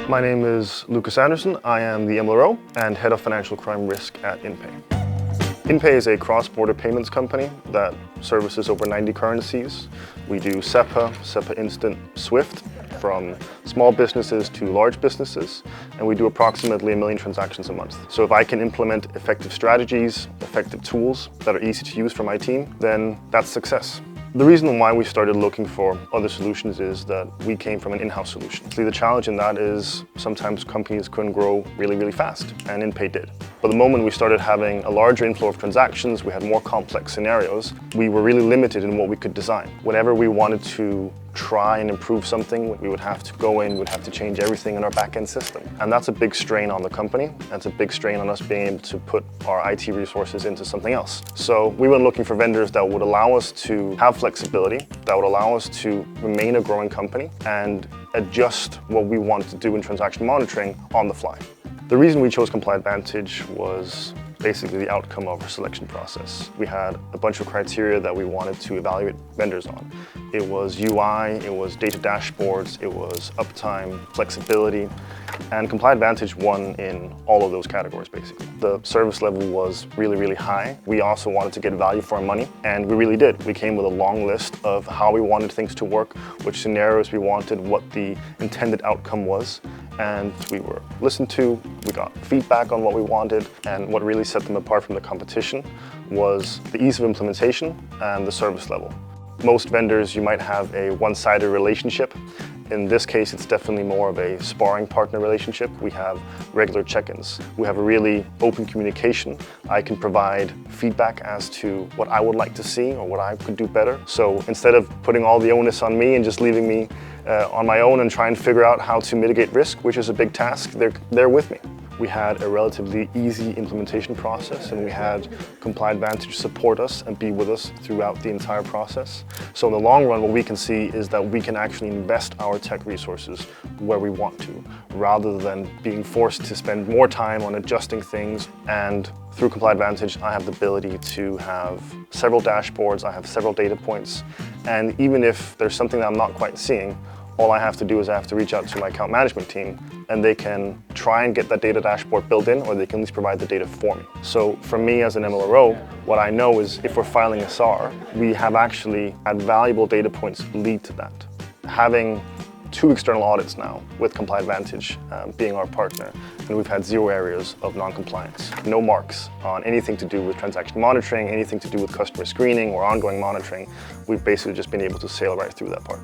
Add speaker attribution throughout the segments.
Speaker 1: My name is Lucas Anderson. I am the MLRO and Head of Financial Crime Risk at Inpay. Inpay is a cross-border payments company that services over 90 currencies. We do SEPA, SEPA Instant, SWIFT, from small businesses to large businesses, and we do approximately 1 million transactions a month. So if I can implement effective strategies, effective tools that are easy to use for my team, then that's success. The reason why we started looking for other solutions is that we came from an in-house solution. See, the challenge in that is sometimes companies couldn't grow really fast, and Inpay did. But the moment we started having a larger inflow of transactions, we had more complex scenarios, we were really limited in what we could design. Whenever we wanted to try and improve something, we would have to go in, we would have to change everything in our back-end system. And that's a big strain on the company. That's a big strain on us being able to put our IT resources into something else. So we went looking for vendors that would allow us to have flexibility, that would allow us to remain a growing company and adjust what we wanted to do in transaction monitoring on the fly. The reason we chose CompliAdvantage was basically the outcome of our selection process. We had a bunch of criteria that we wanted to evaluate vendors on. It was UI, it was data dashboards, it was uptime, flexibility, and CompliAdvantage won in all of those categories basically. The service level was really high. We also wanted to get value for our money, and we really did. We came with a long list of how we wanted things to work, which scenarios we wanted, what the intended outcome was, and we were listened to, we got feedback on what we wanted, and what really set them apart from the competition was the ease of implementation and the service level. Most vendors, you might have a one-sided relationship. In this case, it's definitely more of a sparring partner relationship. We have regular check-ins. We have a really open communication. I can provide feedback as to what I would like to see or what I could do better. So instead of putting all the onus on me and just leaving me on my own and trying to figure out how to mitigate risk, which is a big task, they're with me. We had a relatively easy implementation process, and we had CompliAdvantage support us and be with us throughout the entire process. So in the long run, what we can see is that we can actually invest our tech resources where we want to, rather than being forced to spend more time on adjusting things. And through CompliAdvantage, I have the ability to have several dashboards, I have several data points, and even if there's something that I'm not quite seeing, all I have to do is I have to reach out to my account management team, and they can try and get that data dashboard built in, or they can at least provide the data for me. So for me as an MLRO, what I know is if we're filing a SAR, we have actually had valuable data points lead to that. Having 2 external audits now with CompliAdvantage being our partner, and we've had 0 areas of non-compliance. No marks on anything to do with transaction monitoring, anything to do with customer screening or ongoing monitoring. We've basically just been able to sail right through that part.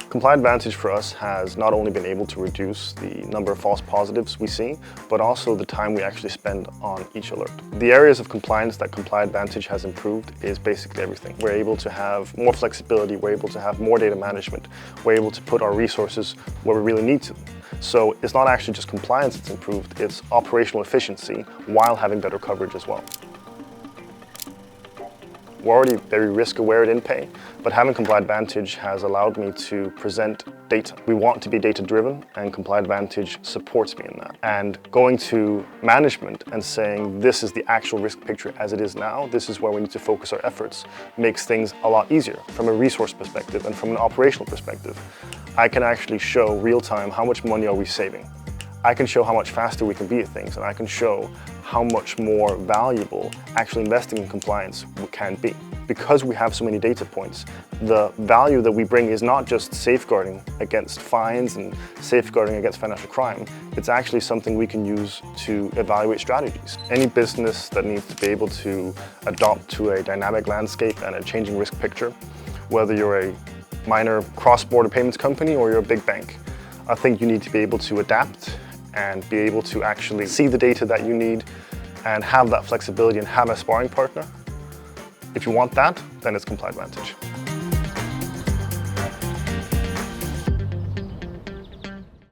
Speaker 1: CompliAdvantage for us has not only been able to reduce the number of false positives we see, but also the time we actually spend on each alert. The areas of compliance that CompliAdvantage has improved is basically everything. We're able to have more flexibility, we're able to have more data management, we're able to put our resources where we really need to. So it's not actually just compliance that's improved, it's operational efficiency while having better coverage as well. We're already very risk aware at Inpay, but having CompliAdvantage has allowed me to present data. We want to be data driven, and CompliAdvantage supports me in that. And going to management and saying this is the actual risk picture as it is now, this is where we need to focus our efforts, makes things a lot easier from a resource perspective and from an operational perspective. I can actually show real time how much money are we saving. I can show how much faster we can be at things, and I can show how much more valuable actually investing in compliance can be. Because we have so many data points, the value that we bring is not just safeguarding against fines and safeguarding against financial crime, it's actually something we can use to evaluate strategies. Any business that needs to be able to adapt to a dynamic landscape and a changing risk picture, whether you're a minor cross-border payments company or you're a big bank, I think you need to be able to adapt and be able to actually see the data that you need and have that flexibility and have a sparring partner. If you want that, then it's CompliAdvantage.